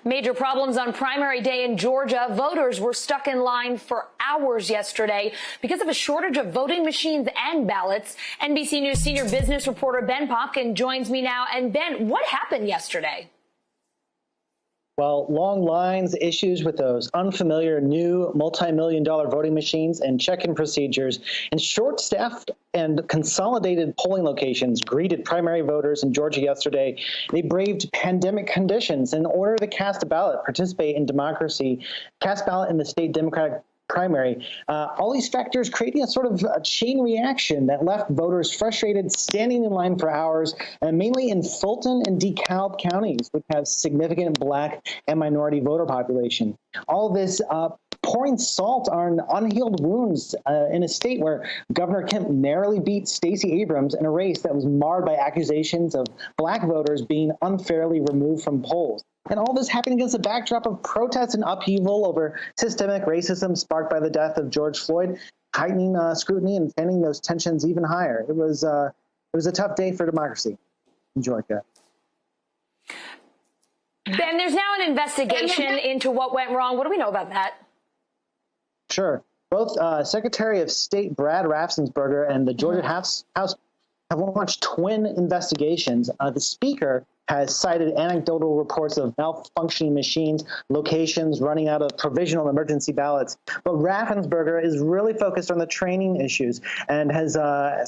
Major problems on primary day in Georgia. Voters were stuck in line for hours yesterday because of a shortage of voting machines and ballots. NBC News senior business reporter Ben Popken joins me now. And Ben, what happened yesterday? Well, long lines, issues with those unfamiliar new multi-million-dollar voting machines and check-in procedures, and short-staffed and consolidated polling locations greeted primary voters in Georgia yesterday. They braved pandemic conditions in order to cast a ballot, participate in democracy, cast ballot in the state Democratic primary. All these factors creating a sort of a chain reaction that left voters frustrated, standing in line for hours, and mainly in Fulton and DeKalb counties, which have significant Black and minority voter population. All this pouring salt on unhealed wounds in a state where Governor Kemp narrowly beat Stacey Abrams in a race that was marred by accusations of Black voters being unfairly removed from polls. And all this happened against a backdrop of protests and upheaval over systemic racism sparked by the death of George Floyd, heightening scrutiny and fanning those tensions even higher. It was a tough day for democracy in Georgia. Ben, there's now an investigation into what went wrong. What do we know about that? Sure. Both Secretary of State Brad Raffensperger and the Georgia House have launched twin investigations. The Speaker has cited anecdotal reports of malfunctioning machines, locations running out of provisional emergency ballots. But Raffensperger is really focused on the training issues and has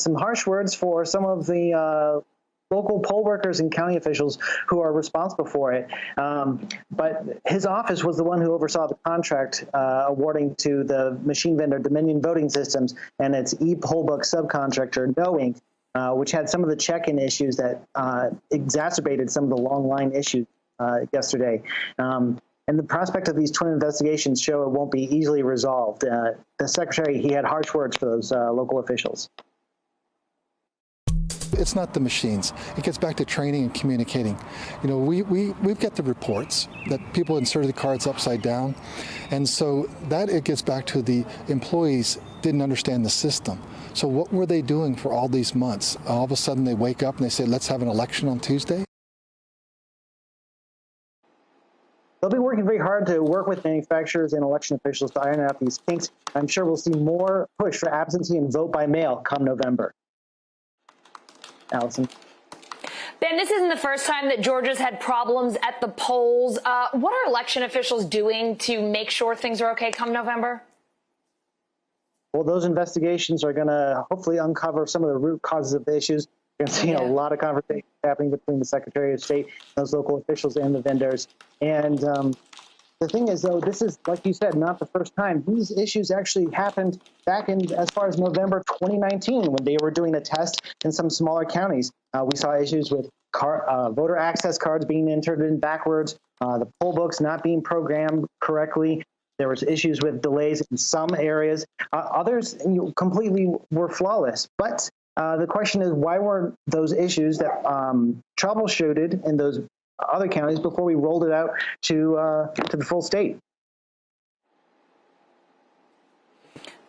some harsh words for some of the local poll workers and county officials who are responsible for it. But his office was the one who oversaw the contract awarding to the machine vendor Dominion Voting Systems and its e-pollbook subcontractor, Knowing, which had some of the check-in issues that exacerbated some of the long line issues yesterday. And the prospect of these twin investigations show it won't be easily resolved. The secretary, he had harsh words for those local officials. It's not the machines. It gets back to training and communicating. You know, we've got the reports that people inserted the cards upside down. And so that it gets back to the employees didn't understand the system. So what were they doing for all these months? All of a sudden they wake up and they say, let's have an election on Tuesday? They'll be working very hard to work with manufacturers and election officials to iron out these kinks. I'm sure we'll see more push for absentee and vote by mail come November. Allison. Ben, this isn't the first time that Georgia's had problems at the polls. What are election officials doing to make sure things are okay come November? Well, those investigations are going to hopefully uncover some of the root causes of the issues. You're going to see a lot of conversations happening between the Secretary of State, those local officials, and the vendors. And the thing is, though, this is, like you said, not the first time. These issues actually happened back in as far as November 2019 when they were doing a test in some smaller counties. We saw issues with voter access cards being entered in backwards, the poll books not being programmed correctly. There was issues with delays in some areas. Others completely were flawless. But the question is, why weren't those issues that troubleshooted in those other counties before we rolled it out to the full state?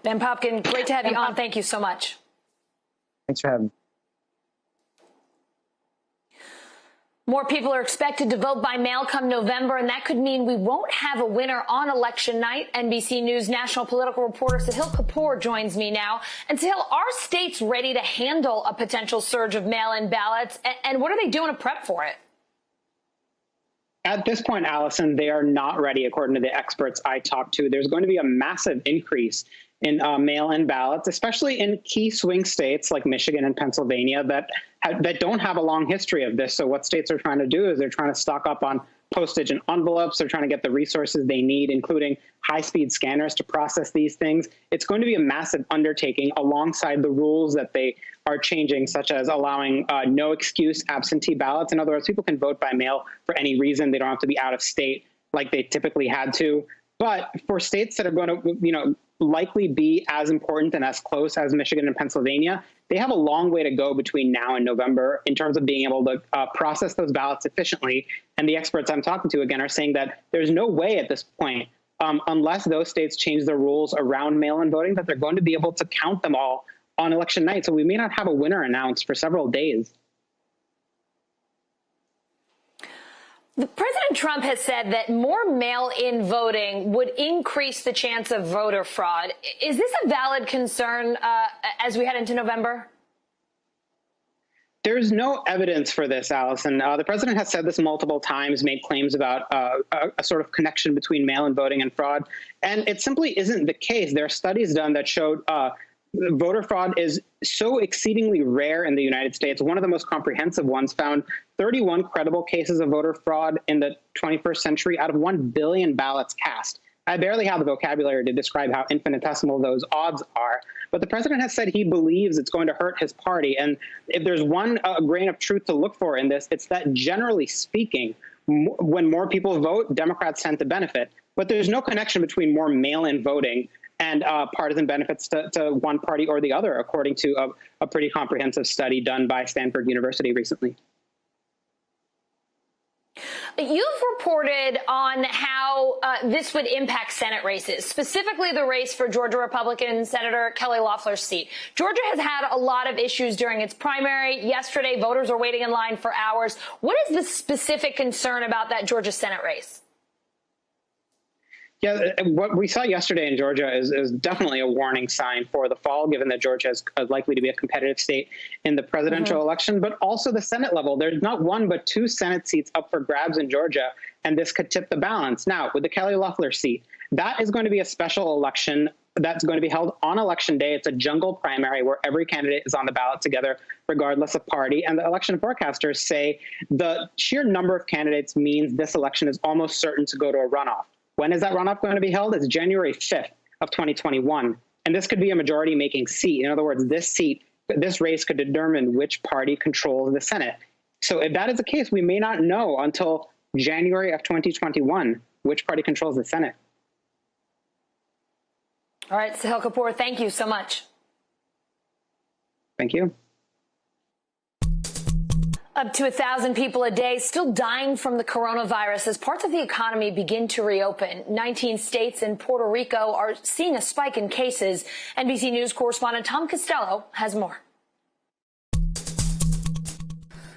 Ben Popken, great to have you on. Thank you so much. Thanks for having me. More people are expected to vote by mail come November, and that could mean we won't have a winner on election night. NBC News national political reporter Sahil Kapoor joins me now. And Sahil, are states ready to handle a potential surge of mail-in ballots? And what are they doing to prep for it? At this point, Allison, they are not ready, according to the experts I talked to. There's going to be a massive increase in mail-in ballots, especially in key swing states like Michigan and Pennsylvania that don't have a long history of this. So what states are trying to do is they're trying to stock up on postage and envelopes. They're trying to get the resources they need, including high-speed scanners to process these things. It's going to be a massive undertaking alongside the rules that they are changing, such as allowing no excuse absentee ballots. In other words, people can vote by mail for any reason. They don't have to be out of state like they typically had to. But for states that are going to, likely be as important and as close as Michigan and Pennsylvania, they have a long way to go between now and November in terms of being able to process those ballots efficiently. And the experts I'm talking to, again, are saying that there's no way at this point, unless those states change the rules around mail-in voting, that they're going to be able to count them all on election night. So we may not have a winner announced for several days. The president President Trump has said that more mail-in voting would increase the chance of voter fraud. Is this a valid concern as we head into November? There's no evidence for this, Allison. The president has said this multiple times, made claims about a sort of connection between mail-in voting and fraud, and it simply isn't the case. There are studies done that showed voter fraud is so exceedingly rare in the United States. One of the most comprehensive ones found 31 credible cases of voter fraud in the 21st century out of 1 billion ballots cast. I barely have the vocabulary to describe how infinitesimal those odds are. But the president has said he believes it's going to hurt his party. And if there's one grain of truth to look for in this, it's that generally speaking, when more people vote, Democrats tend to benefit. But there's no connection between more mail-in voting and partisan benefits to one party or the other, according to a pretty comprehensive study done by Stanford University recently. You've reported on how this would impact Senate races, specifically the race for Georgia Republican Senator Kelly Loeffler's seat. Georgia has had a lot of issues during its primary. Yesterday, voters were waiting in line for hours. What is the specific concern about that Georgia Senate race? Yeah, what we saw yesterday in Georgia is definitely a warning sign for the fall, given that Georgia is likely to be a competitive state in the presidential election, but also the Senate level. There's not one but two Senate seats up for grabs in Georgia, and this could tip the balance. Now, with the Kelly Loeffler seat, that is going to be a special election that's going to be held on Election Day. It's a jungle primary where every candidate is on the ballot together, regardless of party. And the election forecasters say the sheer number of candidates means this election is almost certain to go to a runoff. When is that runoff going to be held? It's January 5th of 2021. And this could be a majority-making seat. In other words, this race could determine which party controls the Senate. So if that is the case, we may not know until January of 2021 which party controls the Senate. All right, Sahil Kapoor, thank you so much. Thank you. Up to 1,000 people a day still dying from the coronavirus as parts of the economy begin to reopen. 19 states and Puerto Rico are seeing a spike in cases. NBC News correspondent Tom Costello has more.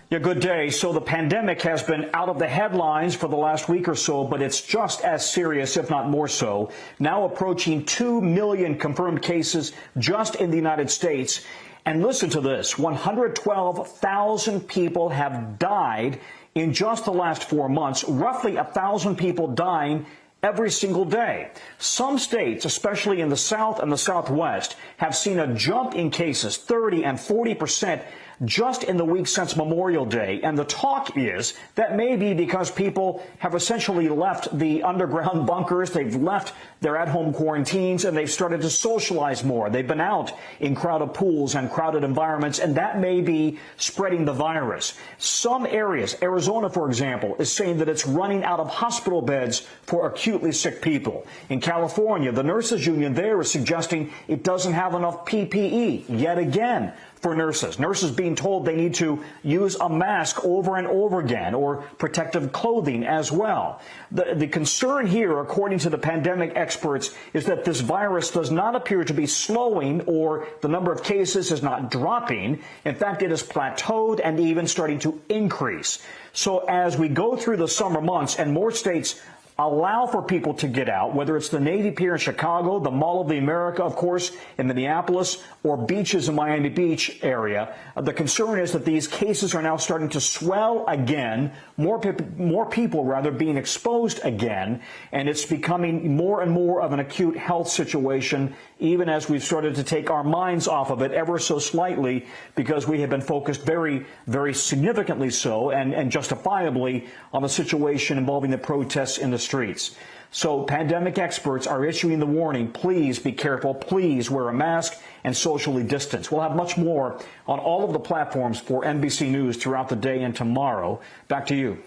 Yeah, good day. So the pandemic has been out of the headlines for the last week or so, but it's just as serious, if not more so. Now approaching 2 million confirmed cases just in the United States. And listen to this, 112,000 people have died in just the last 4 months, roughly 1,000 people dying every single day. Some states, especially in the South and the Southwest, have seen a jump in cases, 30 and 40%, just in the week since Memorial Day. And the talk is that maybe because people have essentially left the underground bunkers, they've left their at-home quarantines, and they've started to socialize more. They've been out in crowded pools and crowded environments, and that may be spreading the virus. Some areas, Arizona, for example, is saying that it's running out of hospital beds for acutely sick people. In California, the nurses union there is suggesting it doesn't have enough PPE yet again for nurses. Nurses being told they need to use a mask over and over again, or protective clothing as well. The concern here, according to the pandemic experts, is that this virus does not appear to be slowing, or the number of cases is not dropping. In fact, it has plateaued and even starting to increase. So as we go through the summer months and more states allow for people to get out, whether it's the Navy Pier in Chicago, the Mall of the America, of course, in Minneapolis, or beaches in Miami Beach area. The concern is that these cases are now starting to swell again, more people rather being exposed again, and it's becoming more and more of an acute health situation, even as we've started to take our minds off of it ever so slightly, because we have been focused very, very significantly so, and justifiably, on the situation involving the protests in the streets. So pandemic experts are issuing the warning, please be careful, please wear a mask and socially distance. We'll have much more on all of the platforms for NBC News throughout the day and tomorrow. Back to you.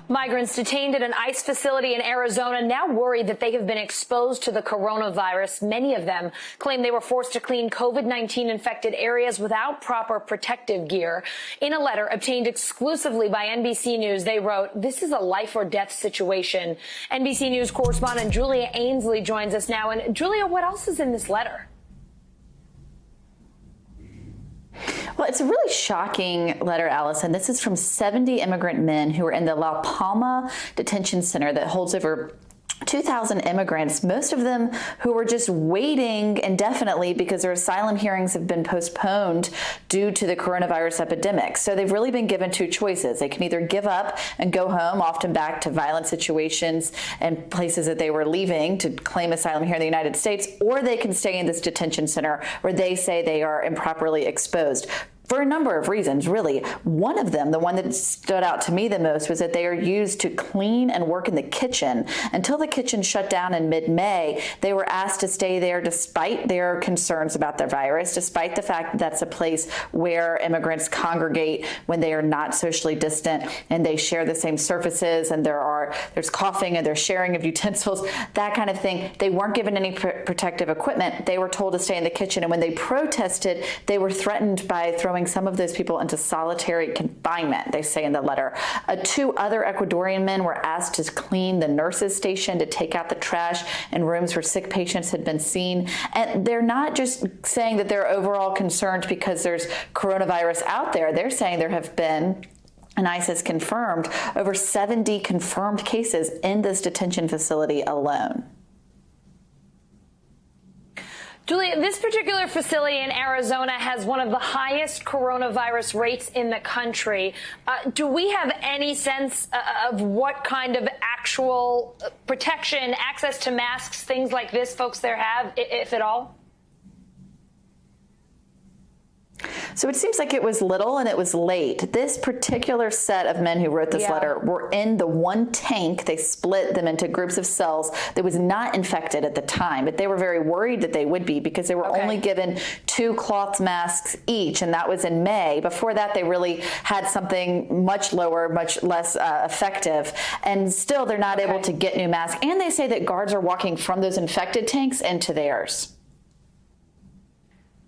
Migrants detained at an ICE facility in Arizona now worried that they have been exposed to the coronavirus. Many of them claim they were forced to clean COVID-19 infected areas without proper protective gear. In a letter obtained exclusively by NBC News, they wrote, "This is a life or death situation." NBC News correspondent Julia Ainsley joins us now. And Julia, what else is in this letter? Well, it's a really shocking letter, Allison. This is from 70 immigrant men who are in the La Palma detention center that holds over 2,000 immigrants, most of them who were just waiting indefinitely because their asylum hearings have been postponed due to the coronavirus epidemic. So they've really been given two choices. They can either give up and go home, often back to violent situations and places that they were leaving to claim asylum here in the United States, or they can stay in this detention center where they say they are improperly exposed. For a number of reasons, really. One of them, the one that stood out to me the most, was that they are used to clean and work in the kitchen. Until the kitchen shut down in mid-May, they were asked to stay there despite their concerns about the virus, despite the fact that that's a place where immigrants congregate when they are not socially distant and they share the same surfaces, and there's coughing and there's sharing of utensils, that kind of thing. They weren't given any protective equipment. They were told to stay in the kitchen, and when they protested, they were threatened by throwing some of those people into solitary confinement, they say in the letter. Two other Ecuadorian men were asked to clean the nurses' station, to take out the trash in rooms where sick patients had been seen. And they're not just saying that they're overall concerned because there's coronavirus out there. They're saying there have been, and ICE has confirmed, over 70 confirmed cases in this detention facility alone. Julia, this particular facility in Arizona has one of the highest coronavirus rates in the country. Do we have any sense of what kind of actual protection, access to masks, things like this folks there have, if at all? So it seems like it was little and it was late. This particular set of men who wrote this letter were in the one tank. They split them into groups of cells that was not infected at the time, but they were very worried that they would be because they were only given 2 cloth masks each, and that was in May. Before that, they really had something much lower, much less effective, and still they're not able to get new masks. And they say that guards are walking from those infected tanks into theirs.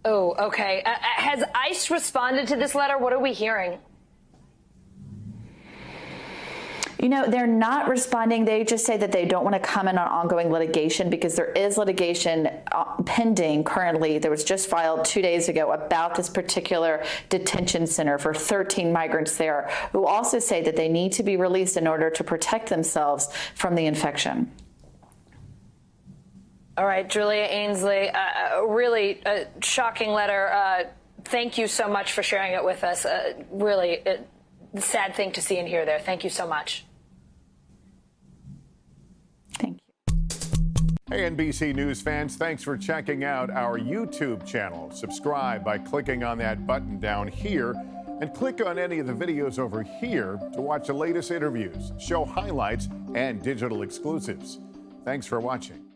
Oh, okay. Has ICE responded to this letter? What are we hearing? You know, they're not responding. They just say that they don't want to comment on ongoing litigation because there is litigation pending currently. There was just filed 2 days ago about this particular detention center for 13 migrants there, who also say that they need to be released in order to protect themselves from the infection. All right, Julia Ainsley, really shocking letter. Thank you so much for sharing it with us. Really a sad thing to see and hear there. Thank you so much. Thank you. Hey, NBC News fans, thanks for checking out our YouTube channel. Subscribe by clicking on that button down here, and click on any of the videos over here to watch the latest interviews, show highlights, and digital exclusives. Thanks for watching.